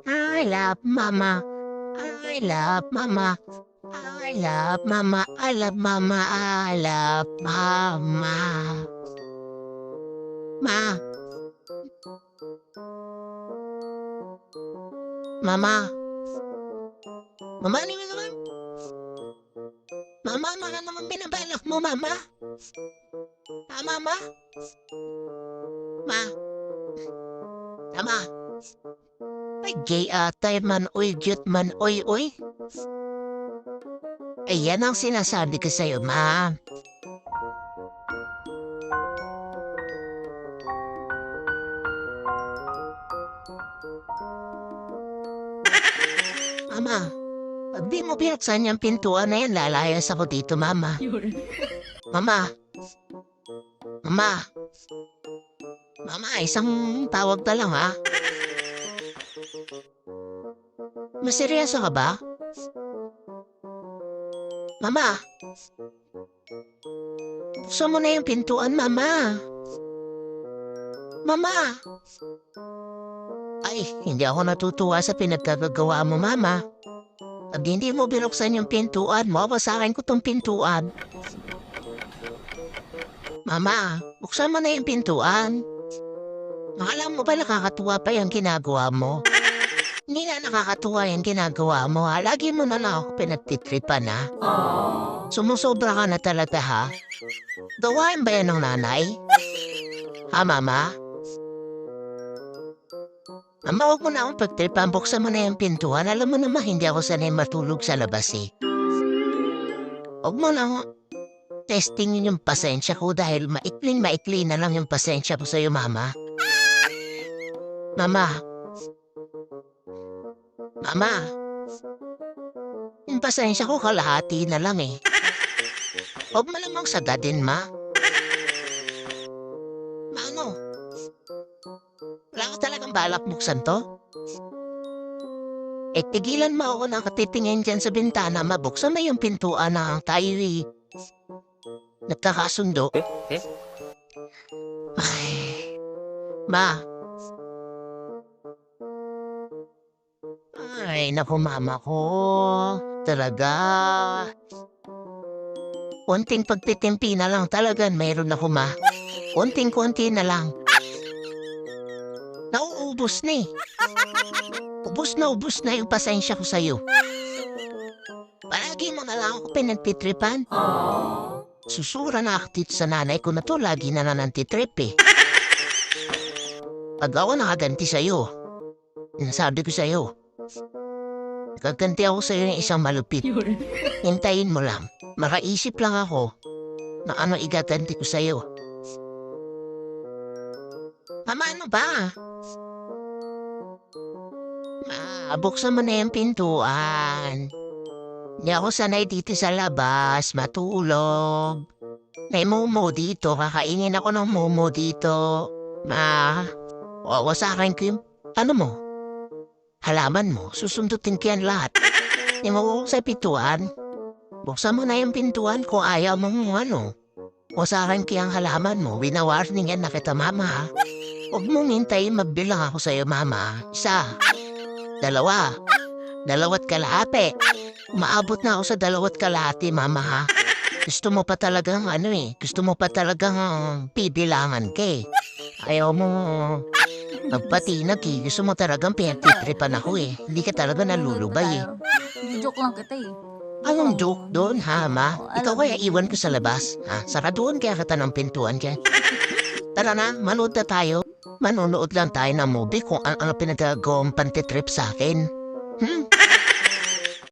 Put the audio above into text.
I love mama. I love mama. I love mama. I love mama. I love mama. Ma. Mama. Mama, ano yun naman? Mama, ano naman binabalak mo, mama? Mama? Ma? Tama. Ay, gay atay man, uy, cute man, uy. Ayan ang sinasabi ko sa'yo, ma. Mama, pag di mo pinaksan yung pintuan na yan, lalayas ako dito, mama. Mama. Mama. Mama, isang tawag na lang, ha? Maseryoso ka ba? Mama. Buksan mo na yung pintuan, mama. Mama. Ay, hindi ako natutuwa sa pinagkagagawa mo, mama. Pag hindi mo binuksan yung pintuan, mawawasakin ko tong pintuan. Mama, buksan mo na yung pintuan. Akala mo ba nakakatuwa pa yung ginagawa mo? Hindi na nakakatuwa yung ginagawa mo, ha? Lagi mo na lang ako pinagtitripan, ha? Sumusobra ka na talaga, ha? Gawain ba yan ng nanay? Ha, mama? Mama, huwag mo na akong pagtripan. Buksan mo na yung pintuan. Alam mo naman, hindi ako sanay matulog sa labas, eh. Huwag mo na akong testingin yung pasensya ko dahil maikli na lang yung pasensya ko sa'yo, mama. Mama. Mama. Yung pasensya ko kalahati na lang, eh. Huwag mo namang sagadin, ma. Ano? Wala ka talagang balak buksan to? Eh, tigilan mo ako nakatitingin dyan sa bintana, mabuksan mo yung pintuan na tayo'y nagkakasundo. Ay, ma. Ay, naku mama ko. Talaga. Konting pagtitimpi na lang talaga, mayroon ako, ma. Konting-konti na lang. Nauubos na, eh. Ubus na yung pasensya ko sa'yo. Palagi mo na lang ako pinagtitripan. Susura na ako dito sa nanay ko na to, lagi na nantitrip, eh. Pag ako nakaganti sa'yo, sinasabi ko sa'yo, nakaganti ako sa'yo ng isang malupit. Hintayin mo lang. Makaisip lang ako na ano igaganti ko sa'yo. Mama, ano ba? Buksan mo na yung pintuan. Hindi ako sanay dito sa labas, matulog. May momo dito, kakainin ako ng momo dito. Wawasakin ko yung, ano mo? Halaman mo, susundutin ko yan lahat. Hindi mo sa pintuan. Buksan mo na yung pintuan kung ayaw mong ano. Wasakin ko yung halaman mo, winawarning yan na kita, mama, ha? Huwag mong hintayin magbilang ako sa'yo, mama. 1, 2, 2 kalahati. Umaabot na ako sa 2 kalahati, mama, ha? Gusto mo pa talagang gusto mo pa talagang pibilangan ka, eh. Ayaw mo magpatinag, eh. Gusto mo talagang pinagtitripan ako, eh. Hindi ka talaga nalulubay, eh. Joke lang kita, eh. Anong joke doon, ha, ma? Ikaw kaya iwan ko sa labas, ha? Saraduhan kaya kita ng pintuan dyan. Tara na, manood na tayo. Manonood lang tayo ng movie kung ano pinagagawang pantitrip sa akin.